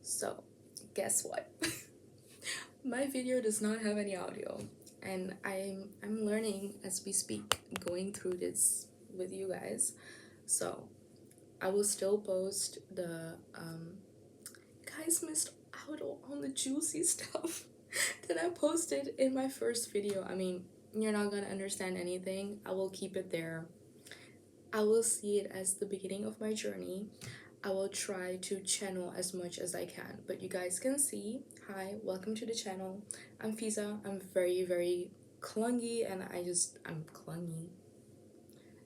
So, guess what? My video does not have any audio, and I'm learning as we speak, going through this with you guys. So, I will still post the guys missed out on the juicy stuff that I posted in my first video. I mean, you're not gonna understand anything. I will keep it there. I will see it as the beginning of my journey. I will try to channel as much as I can. But you guys can see, hi, welcome to the channel. I'm Fiza. I'm very clungy and I'm clungy.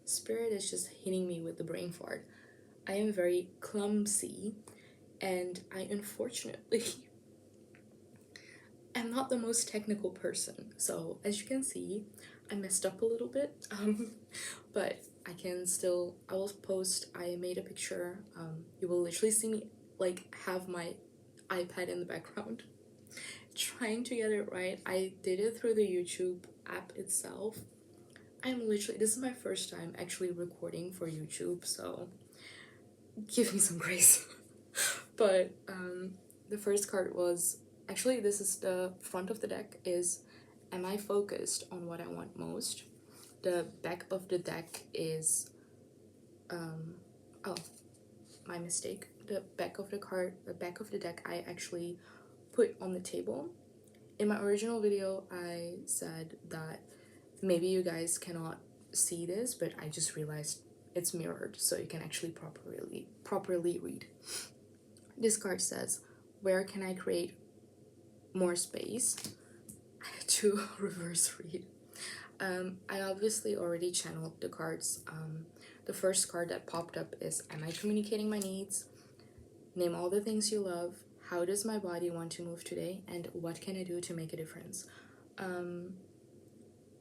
Spirit is just hitting me with the brain fart. I am very clumsy and I unfortunately am not the most technical person. So as you can see, I messed up a little bit. But I will post, I made a picture. You will literally see me like have my iPad in the background trying to get it right. I did it through the YouTube app itself. This is my first time actually recording for YouTube, so give me some grace. But the first card was, actually this is the front of the deck, is am I focused on what I want most? The back of the deck is oh, my mistake. The back of the deck I actually put on the table. In my original video I said that maybe you guys cannot see this, but I just realized it's mirrored so you can actually properly read. This card says, where can I create more space? I had to reverse read. I obviously already channeled the cards. The first card that popped up is, am I communicating my needs? Name all the things you love. How does my body want to move today? And what can I do to make a difference?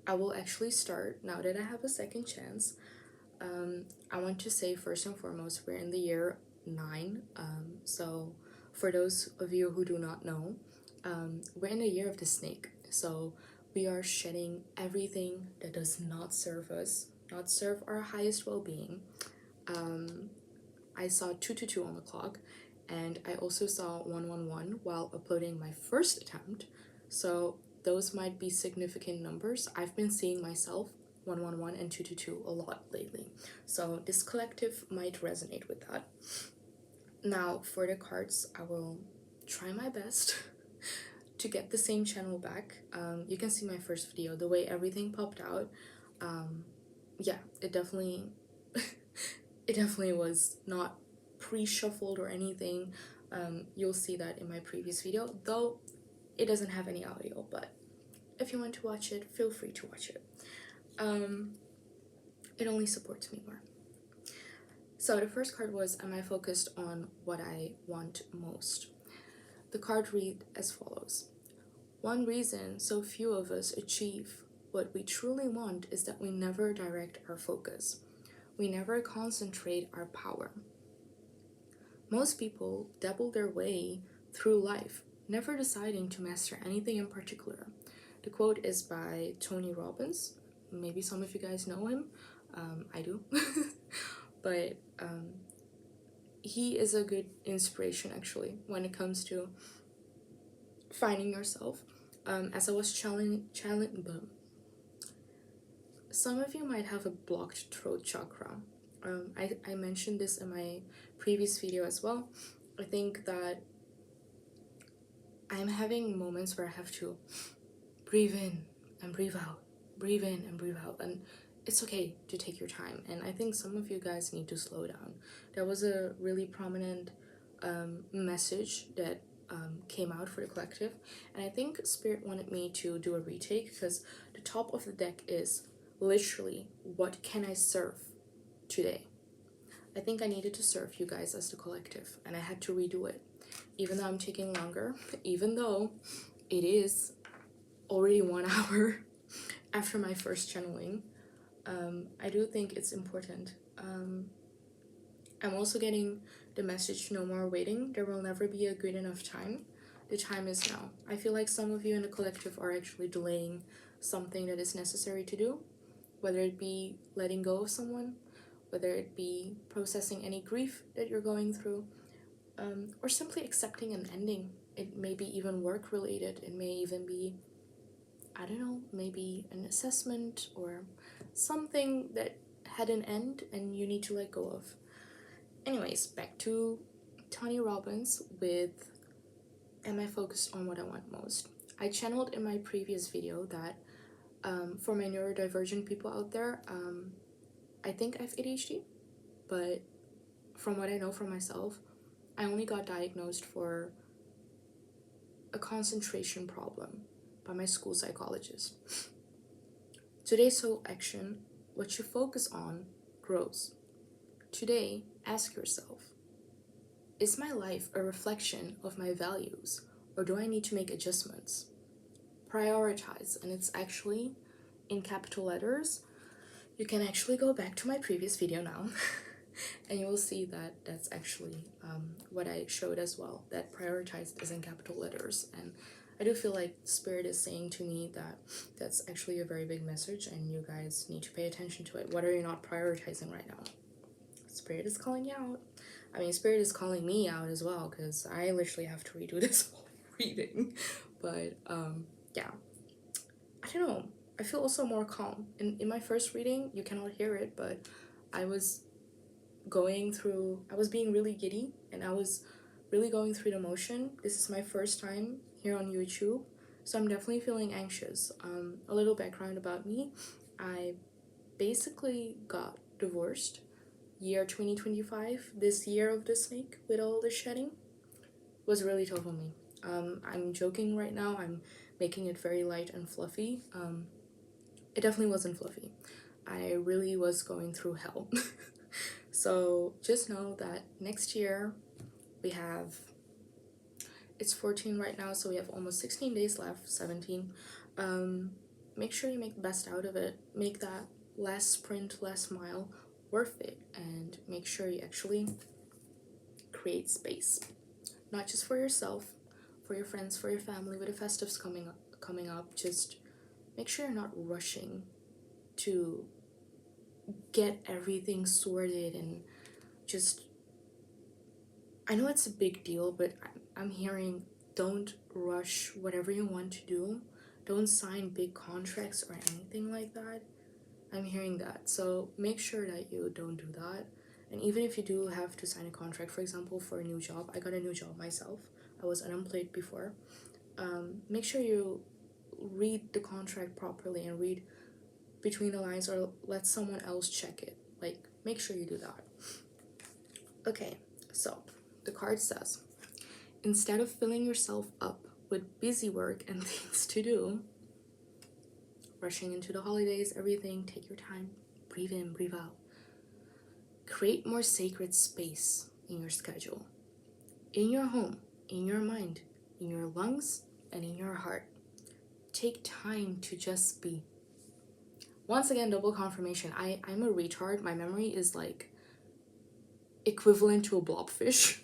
I will actually start, now that I have a second chance. I want to say first and foremost, we're in the year 9. So for those of you who do not know, we're in the year of the snake. So we are shedding everything that does not serve us, not serve our highest well-being. I saw 222 on the clock, and I also saw 111 while uploading my first attempt. So those might be significant numbers. I've been seeing myself 111 and 222 a lot lately. So this collective might resonate with that. Now for the cards, I will try my best to get the same channel back. You can see my first video, the way everything popped out. Yeah, it definitely was not pre-shuffled or anything. You'll see that in my previous video, though it doesn't have any audio, but if you want to watch it, feel free to watch it. It only supports me more. So the first card was, am I focused on what I want most? The card read as follows. One reason so few of us achieve what we truly want is that we never direct our focus. We never concentrate our power. Most people dabble their way through life, never deciding to master anything in particular. The quote is by Tony Robbins. Maybe some of you guys know him. I do. But he is a good inspiration actually when it comes to finding yourself. As I was some of you might have a blocked throat chakra. I mentioned this in my previous video as well. I think that I'm having moments where I have to breathe in and breathe out, breathe in and breathe out, and it's okay to take your time. And I think some of you guys need to slow down. There was a really prominent message that came out for the collective, and I think Spirit wanted me to do a retake because the top of the deck is literally, what can I serve today? I think I needed to serve you guys as the collective, and I had to redo it, even though I'm taking longer, even though it is already 1 hour after my first channeling. I do think it's important. I'm also getting the message, no more waiting. There will never be a good enough time. The time is now. I feel like some of you in the collective are actually delaying something that is necessary to do, whether it be letting go of someone, whether it be processing any grief that you're going through, or simply accepting an ending. It may be even work related, it may even be, I don't know, maybe an assessment or something that had an end and you need to let go of. Anyways, back to Tony Robbins with Am I Focused on What I Want Most? I channeled in my previous video that for my neurodivergent people out there, I think I have ADHD, but from what I know for myself, I only got diagnosed for a concentration problem by my school psychologist. Today's sole action, what you focus on grows. Today, ask yourself, is my life a reflection of my values, or do I need to make adjustments? Prioritize, and it's actually in capital letters. You can actually go back to my previous video now and you will see that that's actually what I showed as well, that prioritized is in capital letters. And I do feel like Spirit is saying to me that that's actually a very big message and you guys need to pay attention to it. What are you not prioritizing right now? Spirit is calling you out. I mean, Spirit is calling me out as well because I literally have to redo this whole reading. But yeah, I don't know. I feel also more calm. In my first reading, you cannot hear it, but I was being really giddy and I was really going through the motion. This is my first time here on YouTube, so I'm definitely feeling anxious. A little background about me. I basically got divorced year 2025, this year of the snake with all the shedding was really tough on me. I'm joking right now, I'm making it very light and fluffy. It definitely wasn't fluffy. I really was going through hell. So just know that next year it's 14 right now, so we have almost 16 days left, 17. Make sure you make the best out of it. Make that last sprint, last mile worth it, and make sure you actually create space. Not just for yourself, for your friends, for your family, with the festives coming up. Just make sure you're not rushing to get everything sorted and just, I know it's a big deal, but I'm hearing don't rush whatever you want to do. Don't sign big contracts or anything like that. I'm hearing that. So make sure that you don't do that. And even if you do have to sign a contract, for example, for a new job, I got a new job myself. I was unemployed before. Make sure you read the contract properly and read between the lines or let someone else check it. Like, make sure you do that. Okay, so the card says, instead of filling yourself up with busy work and things to do, rushing into the holidays, everything, take your time, breathe in, breathe out. Create more sacred space in your schedule, in your home, in your mind, in your lungs, and in your heart. Take time to just be. Once again, double confirmation. I'm a retard. My memory is like equivalent to a blobfish.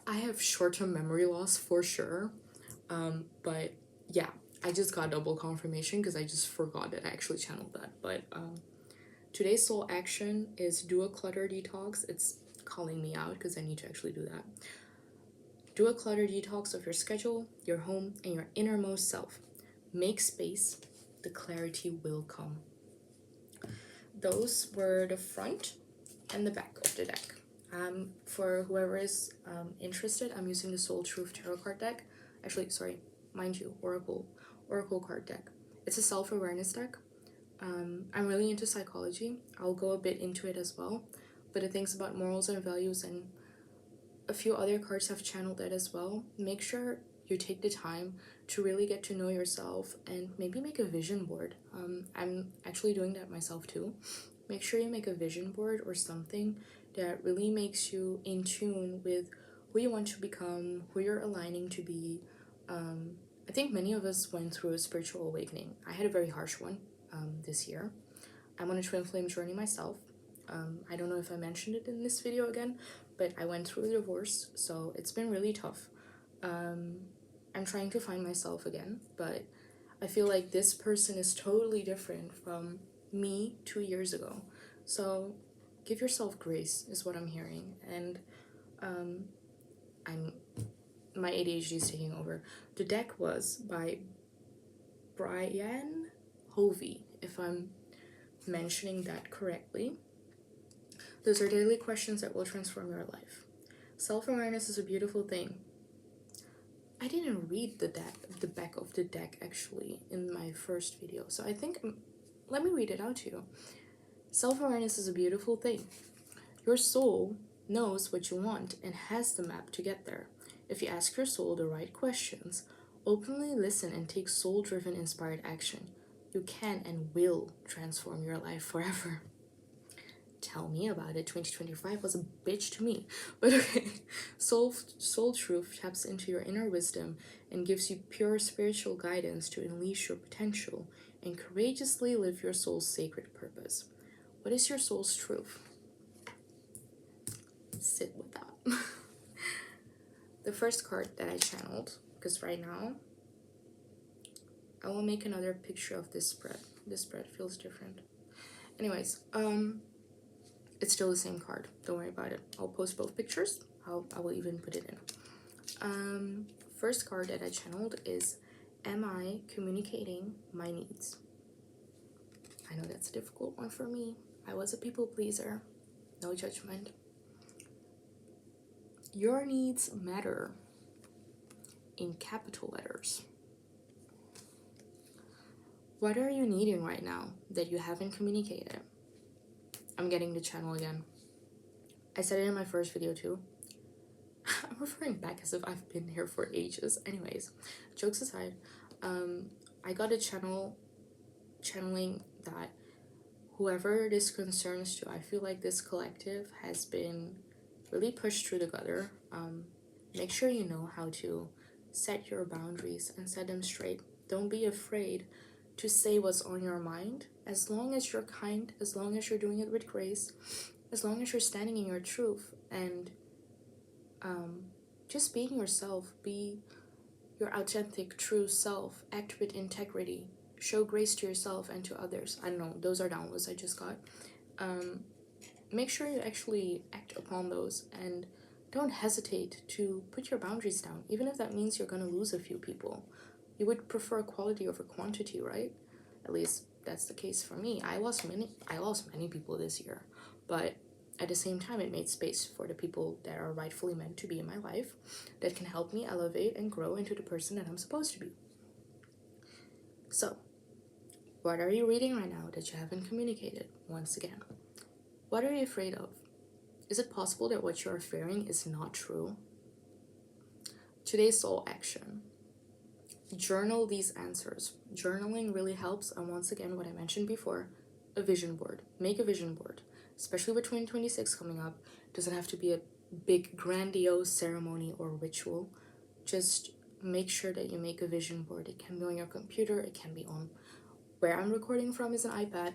I have short-term memory loss for sure. But yeah, I just got double confirmation because I just forgot that I actually channeled that. But today's sole action is do a clutter detox. It's calling me out because I need to actually do that. Do a clutter detox of your schedule, your home, and your innermost self. Make space. The clarity will come. Those were the front and the back of the deck. For whoever is interested, I'm using the Soul Truth Tarot card deck. Actually, sorry, mind you, Oracle card deck. It's a self-awareness deck. I'm really into psychology. I'll go a bit into it as well. But the things about morals and values and a few other cards have channeled that as well. Make sure you take the time to really get to know yourself and maybe make a vision board. I'm actually doing that myself too. Make sure you make a vision board or something that really makes you in tune with who you want to become, who you're aligning to be. I think many of us went through a spiritual awakening. I had a very harsh one this year. I'm on a twin flame journey myself. I don't know if I mentioned it in this video again, but I went through a divorce, so it's been really tough. I'm trying to find myself again, but I feel like this person is totally different from me 2 years ago. So give yourself grace is what I'm hearing. And my ADHD is taking over. The deck was by Brian Hovey, if I'm mentioning that correctly. Those are daily questions that will transform your life. Self-awareness is a beautiful thing. I didn't read the back of the deck actually in my first video, so I think let me read it out to you. Self-awareness is a beautiful thing. Your soul knows what you want and has the map to get there. If you ask your soul the right questions, openly listen and take soul-driven inspired action, you can and will transform your life forever. Tell me about it. 2025 was a bitch to me. But okay. Soul truth taps into your inner wisdom and gives you pure spiritual guidance to unleash your potential and courageously live your soul's sacred purpose. What is your soul's truth? Sit with that. The first card that I channeled, because right now I will make another picture of this spread. This spread feels different. Anyways, it's still the same card. Don't worry about it. I'll post both pictures. I will even put it in. First card that I channeled is, am I communicating my needs? I know that's a difficult one for me. I was a people pleaser. No judgment. Your needs matter in capital letters. What are you needing right now that you haven't communicated? I'm getting the channel again. I said it in my first video too. I'm referring back as if I've been here for ages. Anyways, jokes aside, I got a channeling that whoever this concerns to, I feel like this collective has been really pushed through the gutter. Make sure you know how to set your boundaries and set them straight. Don't be afraid to say what's on your mind, as long as you're kind, as long as you're doing it with grace, as long as you're standing in your truth and just being yourself. Be your authentic, true self. Act with integrity. Show grace to yourself and to others. I don't know, those are downloads I just got. Make sure you actually act upon those and don't hesitate to put your boundaries down, even if that means you're going to lose a few people. You would prefer quality over quantity, right? At least that's the case for me. I lost many people this year, but at the same time, it made space for the people that are rightfully meant to be in my life, that can help me elevate and grow into the person that I'm supposed to be. So, what are you reading right now that you haven't communicated? Once again, what are you afraid of? Is it possible that what you're fearing is not true? Today's soul action. Journal these answers. Journaling really helps, and once again, what I mentioned before, a vision board. Make a vision board, especially with 2026 coming up. It doesn't have to be a big grandiose ceremony or ritual. Just make sure that you make a vision board. It can be on your computer, it can be on where I'm recording from is an iPad,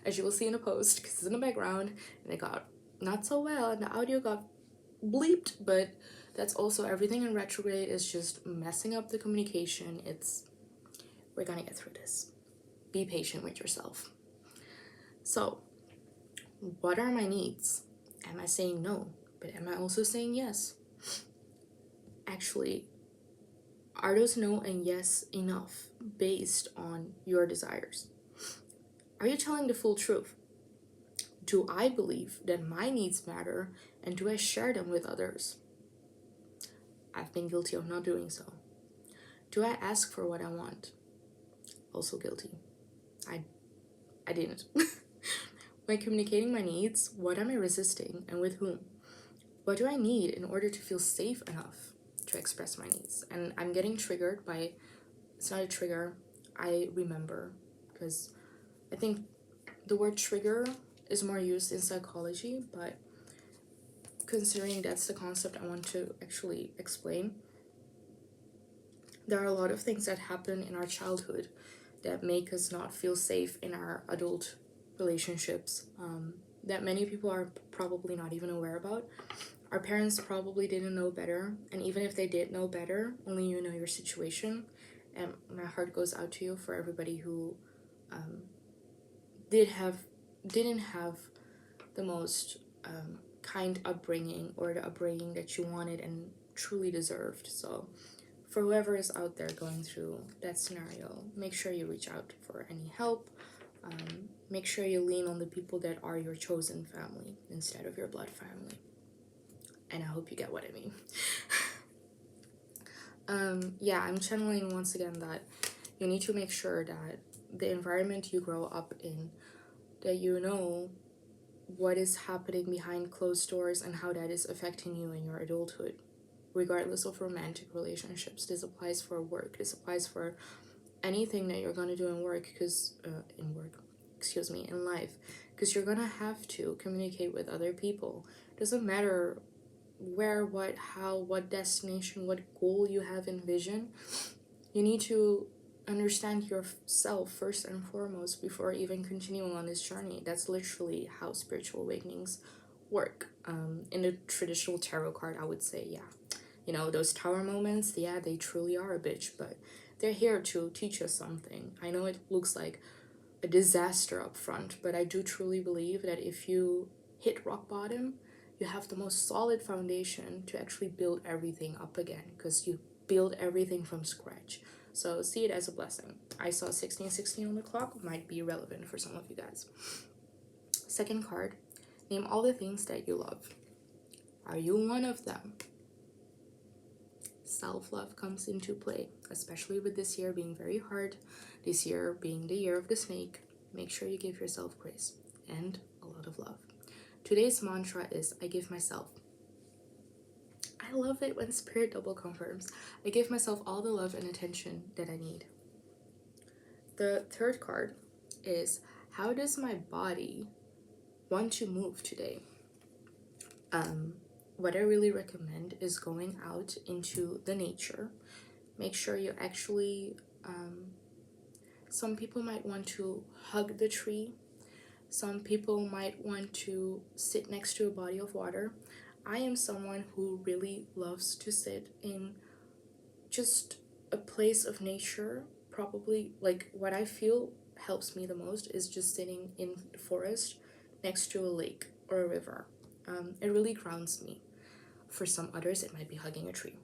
as you will see in a post, because it's in the background, and it got not so well, and the audio got bleeped, but that's also everything in retrograde is just messing up the communication. We're gonna get through this. Be patient with yourself. So, what are my needs? Am I saying no? But am I also saying yes? Actually, are those no and yes enough based on your desires? Are you telling the full truth? Do I believe that my needs matter, and do I share them with others? I've been guilty of not doing so. Do I ask for what I want? Also guilty. I didn't. When communicating my needs, what am I resisting and with whom? What do I need in order to feel safe enough to express my needs? And I'm getting triggered by, it's not a trigger, I remember, because I think the word trigger is more used in psychology, but considering that's the concept I want to actually explain, there are a lot of things that happen in our childhood that make us not feel safe in our adult relationships, that many people are probably not even aware about. Our parents probably didn't know better, and even if they did know better, only you know your situation. And my heart goes out to you for everybody who didn't have the most kind upbringing, or the upbringing that you wanted and truly deserved. So for whoever is out there going through that scenario, make sure you reach out for any help. Make sure you lean on the people that are your chosen family instead of your blood family. And I hope you get what I mean. Yeah, I'm channeling once again that you need to make sure that the environment you grow up in, that you know what is happening behind closed doors and how that is affecting you in your adulthood, regardless of romantic relationships. This applies for work. This applies for anything that you're going to do in work, in life, because you're going to have to communicate with other people. Doesn't matter where, what, how, what destination, what goal you have in vision. You need to understand yourself first and foremost before even continuing on this journey. That's literally how spiritual awakenings work. In the traditional tarot card, I would say, yeah, you know, those tower moments, yeah, they truly are a bitch, but they're here to teach us something. I know it looks like a disaster up front, but I do truly believe that if you hit rock bottom, you have the most solid foundation to actually build everything up again, because you build everything from scratch. So see it as a blessing. I saw 1616 on the clock, might be relevant for some of you guys. Second card, name all the things that you love. Are you one of them? Self-love comes into play, especially with this year being very hard, this year being the year of the snake. Make sure you give yourself grace and a lot of love. Today's mantra is, I give myself. I love it when spirit double confirms. I give myself all the love and attention that I need. The third card is, how does my body want to move today? What I really recommend is going out into the nature. Make sure you actually, some people might want to hug the tree. Some people might want to sit next to a body of water. I am someone who really loves to sit in just a place of nature. Probably, like, what I feel helps me the most is just sitting in the forest next to a lake or a river. It really grounds me. For some others, it might be hugging a tree.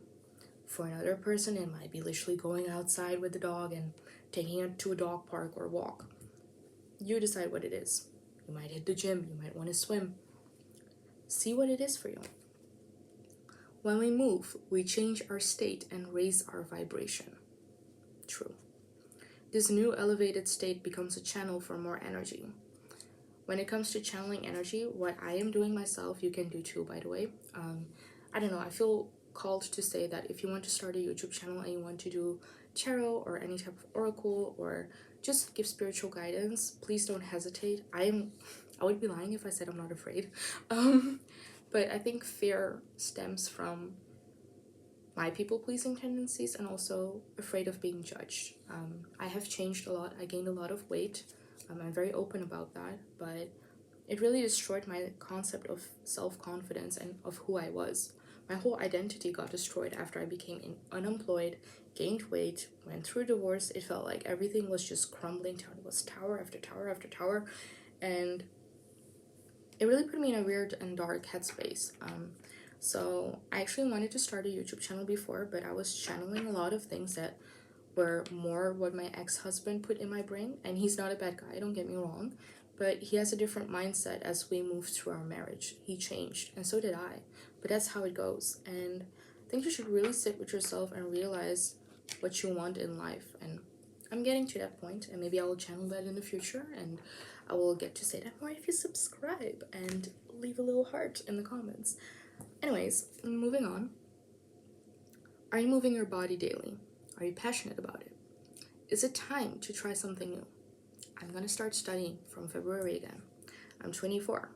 For another person, it might be literally going outside with the dog and taking it to a dog park or walk. You decide what it is. You might hit the gym, you might want to swim. See what it is for you. When we move, we change our state and raise our vibration. True. This new elevated state becomes a channel for more energy. When it comes to channeling energy, what I am doing myself, you can do too, by the way. I don't know, I feel called to say that if you want to start a YouTube channel and you want to do tarot or any type of oracle or just give spiritual guidance, please don't hesitate. I would be lying if I said I'm not afraid. But I think fear stems from my people-pleasing tendencies and also afraid of being judged. I have changed a lot. I gained a lot of weight. I'm very open about that, but it really destroyed my concept of self-confidence and of who I was. My whole identity got destroyed after I became unemployed, gained weight, went through a divorce. It felt like everything was just crumbling down. It was tower after tower after tower, and it really put me in a weird and dark headspace. So I actually wanted to start a YouTube channel before, but I was channeling a lot of things that were more what my ex-husband put in my brain, and he's not a bad guy, don't get me wrong, but he has a different mindset as we moved through our marriage. He changed, and so did I, but that's how it goes. And I think you should really sit with yourself and realize what you want in life, and I'm getting to that point, and maybe I will channel that in the future, and I will get to say that more if you subscribe and leave a little heart in the comments. Anyways, moving on. Are you moving your body daily? Are you passionate about it? Is it time to try something new? I'm gonna start studying from February again. I'm 24.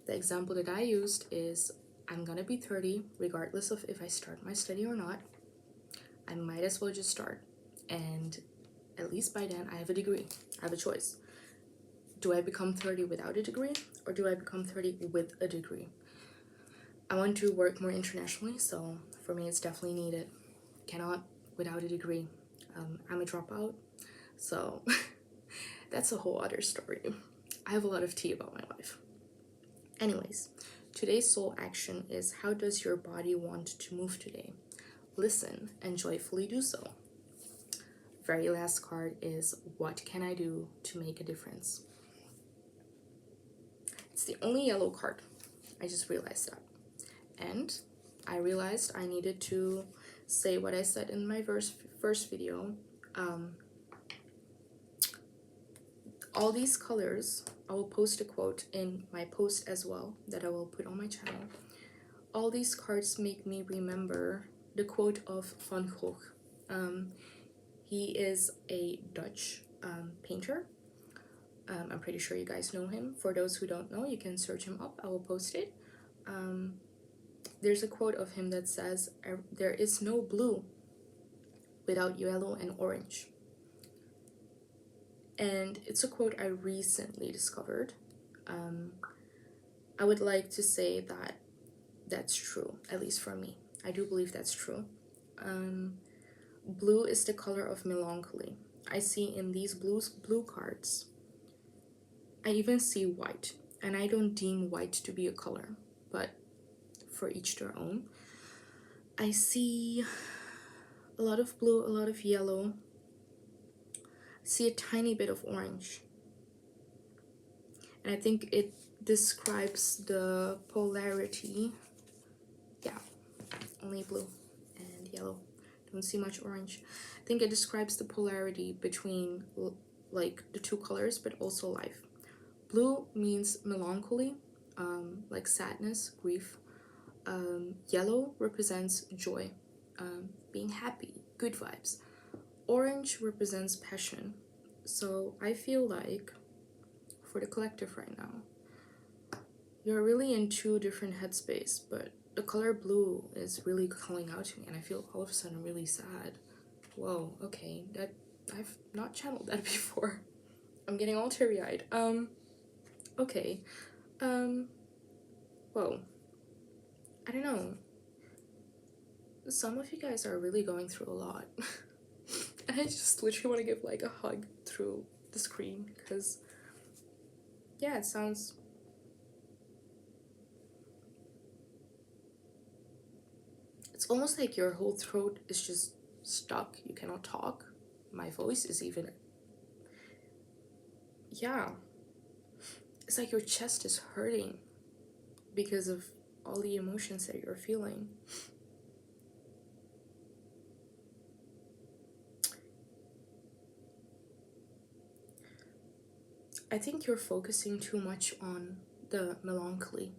The example that I used is I'm gonna be 30 regardless of if I start my study or not. I might as well just start, and at least by then I have a degree. I have a choice. Do I become 30 without a degree, or do I become 30 with a degree? I want to work more internationally, so for me it's definitely needed. Cannot without a degree. I'm a dropout, so that's a whole other story. I have a lot of tea about my life. Anyways, Today's soul action is, how does your body want to move today? Listen and joyfully do so. Very last card is, what can I do to make a difference? It's the only yellow card. I just realized that. And I realized I needed to say what I said in my first video. All these colors, I will post a quote in my post as well that I will put on my channel. All these cards make me remember the quote of Van Gogh. He is a Dutch painter. I'm pretty sure you guys know him. For those who don't know, you can search him up. I will post it. There's a quote of him that says, there is no blue without yellow and orange. And it's a quote I recently discovered. I would like to say that that's true, at least for me. I do believe that's true. Blue is the color of melancholy. I see in these blue cards, I even see white, and I don't deem white to be a color, but for each their own. I see a lot of blue, a lot of yellow. I see a tiny bit of orange. And I think it describes the polarity. Yeah, only blue and yellow. Don't see much orange. I think it describes the polarity between like the two colors, but also life. Blue means melancholy, like sadness, grief. Yellow represents joy, being happy, good vibes. Orange represents passion. So I feel like for the collective right now, you're really in two different headspace, but the color blue is really calling out to me, and I feel all of a sudden really sad. Whoa, okay, that I've not channeled that before. I'm getting all teary-eyed. Okay. Whoa. I don't know. Some of you guys are really going through a lot. And I just literally want to give like a hug through the screen, because yeah, it sounds it's almost like your whole throat is just stuck. You cannot talk. My voice is even, yeah, it's like your chest is hurting because of all the emotions that you're feeling. I think you're focusing too much on the melancholy.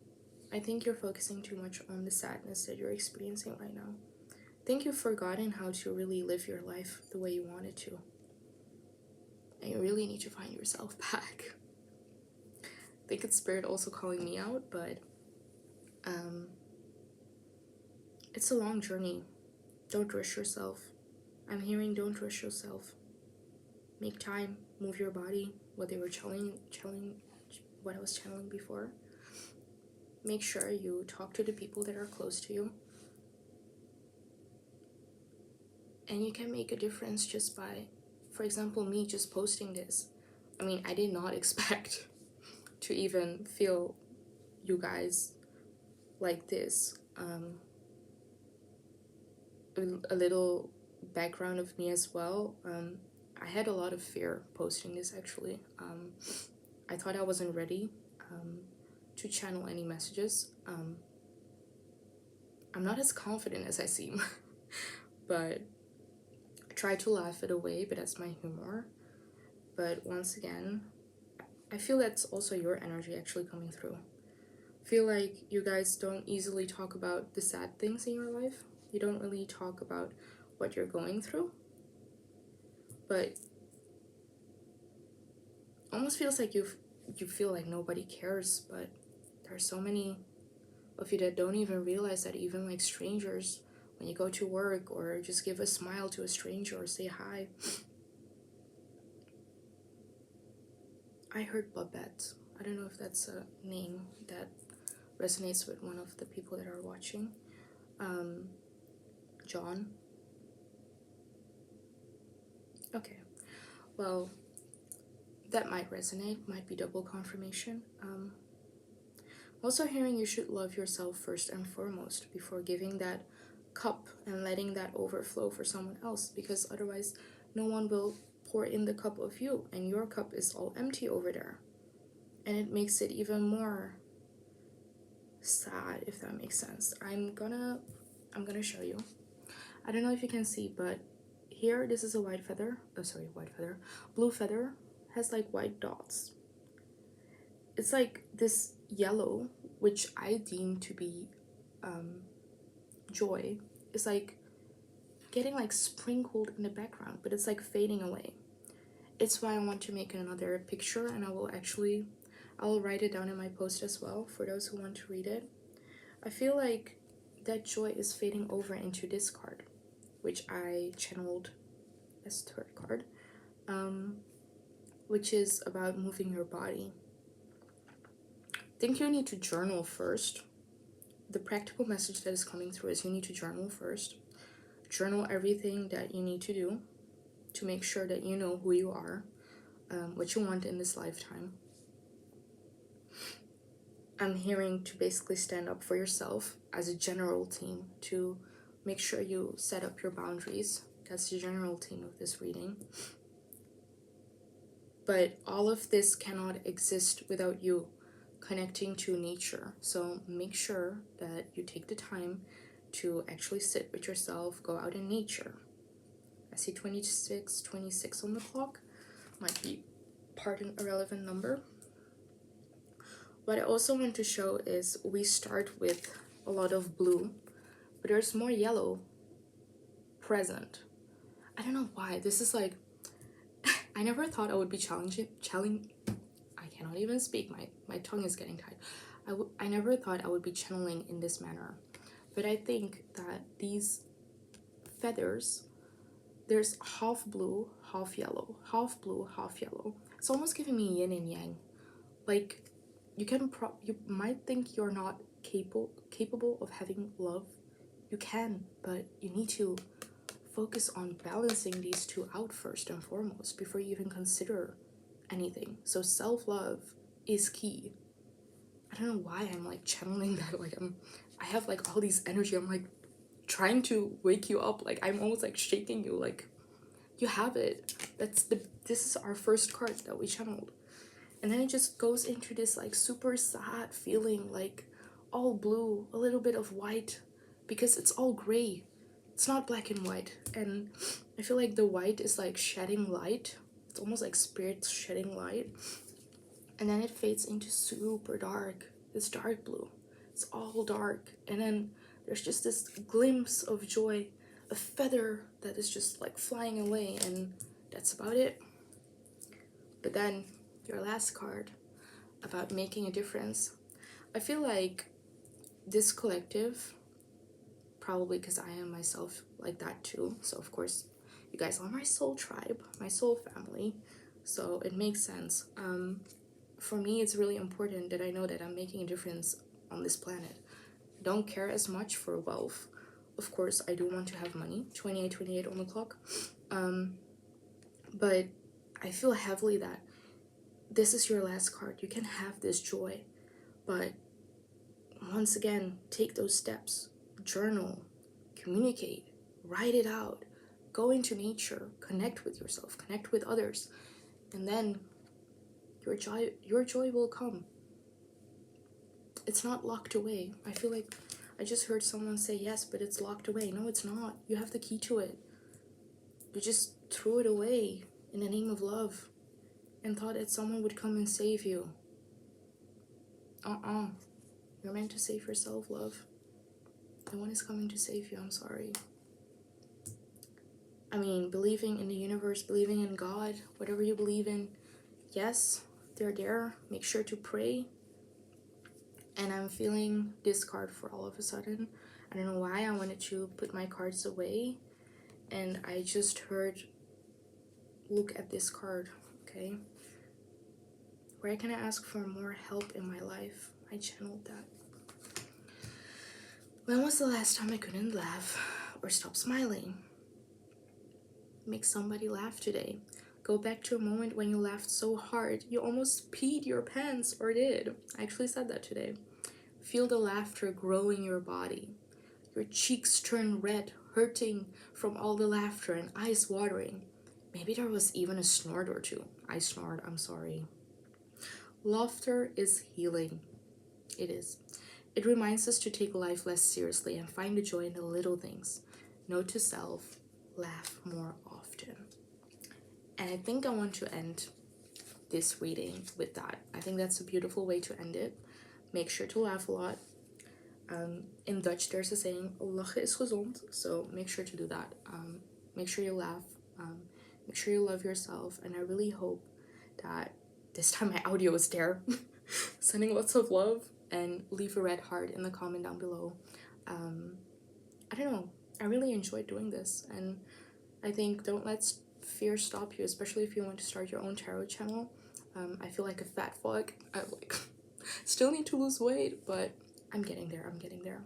I think you're focusing too much on the sadness that you're experiencing right now. I think you've forgotten how to really live your life the way you wanted to. And you really need to find yourself back. I think it's Spirit also calling me out, but it's a long journey. Don't rush yourself. I'm hearing don't rush yourself. Make time, move your body, what they were what I was channeling before. Make sure you talk to the people that are close to you. And you can make a difference just by, for example, me just posting this. I mean, I did not expect to even feel you guys like this. A little background of me as well. I had a lot of fear posting this, actually. I thought I wasn't ready to channel any messages. I'm not as confident as I seem, but I try to laugh it away, but that's my humor. But once again, I feel that's also your energy actually coming through. I feel like you guys don't easily talk about the sad things in your life. You don't really talk about what you're going through. But almost feels like you feel like nobody cares, but there's so many of you that don't even realize that even like strangers, when you go to work or just give a smile to a stranger or say hi. I heard Babette. I don't know if that's a name that resonates with one of the people that are watching. John. Okay. Well, that might resonate, might be double confirmation. Also hearing you should love yourself first and foremost before giving that cup and letting that overflow for someone else, because otherwise no one will pour in the cup of you and your cup is all empty over there. And it makes it even more sad, if that makes sense. I'm gonna show you. I don't know if you can see, but here this is a white feather. Oh, sorry, white feather. Blue feather has like white dots. It's like this yellow, which I deem to be joy, is like getting like sprinkled in the background, but it's like fading away. It's why I want to make another picture, and I'll write it down in my post as well for those who want to read it. I feel like that joy is fading over into this card, which I channeled as third card, which is about moving your body. I think you need to journal first. The practical message that is coming through is you need to journal first. Journal everything that you need to do to make sure that you know who you are, what you want in this lifetime. I'm hearing to basically stand up for yourself as a general theme, to make sure you set up your boundaries. That's the general theme of this reading. But all of this cannot exist without you connecting to nature. So make sure that you take the time to actually sit with yourself, go out in nature. I see 26 on the clock. Might be part an irrelevant number. What I also want to show is we start with a lot of blue, but there's more yellow present. I don't know why. This is like, I never thought I would be challenging. I cannot even speak. My tongue is getting tight. I never thought I would be channeling in this manner. But I think that these feathers, there's half blue, half yellow, half blue, half yellow. It's almost giving me yin and yang. Like, you might think you're not capable of having love. You can, but you need to focus on balancing these two out first and foremost before you even consider anything. So self-love is key. I don't know why I'm like channeling that. Like I have like all these energy. I'm like trying to wake you up. Like I'm almost like shaking you. Like you have it. This is our first card that we channeled. And then it just goes into this like super sad feeling, like all blue, a little bit of white, because it's all gray. It's not black and white. And I feel like the white is like shedding light. It's almost like spirits shedding light. And then it fades into super dark, this dark blue. It's all dark. And then there's just this glimpse of joy, a feather that is just like flying away, and that's about it. But then your last card about making a difference. I feel like this collective, probably because I am myself like that too, so of course you guys are my soul tribe, my soul family, so it makes sense. For me, it's really important that I know that I'm making a difference on this planet. I don't care as much for wealth. Of course, I do want to have money. 28 on the clock. But I feel heavily that this is your last card. You can have this joy, but once again, take those steps. Journal, communicate, write it out, go into nature, connect with yourself, connect with others, and then your joy will come. It's not locked away. I feel like I just heard someone say yes, but it's locked away. No, it's not. You have the key to it. You just threw it away in the name of love and thought that someone would come and save you. You're meant to save yourself, love. No one is coming to save you. I'm sorry. I mean, believing in the universe, believing in God, whatever you believe in, yes, they're there. Make sure to pray. And I'm feeling this card for all of a sudden. I don't know why I wanted to put my cards away. And I just heard, look at this card, okay? Where can I ask for more help in my life? I channeled that. When was the last time I couldn't laugh or stop smiling? Make somebody laugh today. Go back to a moment when you laughed so hard you almost peed your pants or did. I actually said that today. Feel the laughter grow in your body. Your cheeks turn red, hurting from all the laughter and eyes watering. Maybe there was even a snort or two. I snored, I'm sorry. Laughter is healing. It is. It reminds us to take life less seriously and find the joy in the little things. Note to self, laugh more often. And I think I want to end this reading with that. I think that's a beautiful way to end it. Make sure to laugh a lot. In Dutch, there's a saying, lachen is gezond. So make sure to do that. Make sure you laugh. Make sure you love yourself. And I really hope that this time my audio is there. Sending lots of love, and leave a red heart in the comment down below. I don't know. I really enjoyed doing this. And I think don't let fear stop you, especially if you want to start your own tarot channel. I feel like a fat fuck. I still need to lose weight, but I'm getting there.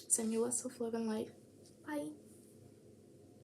Send you lots of love and light. Bye.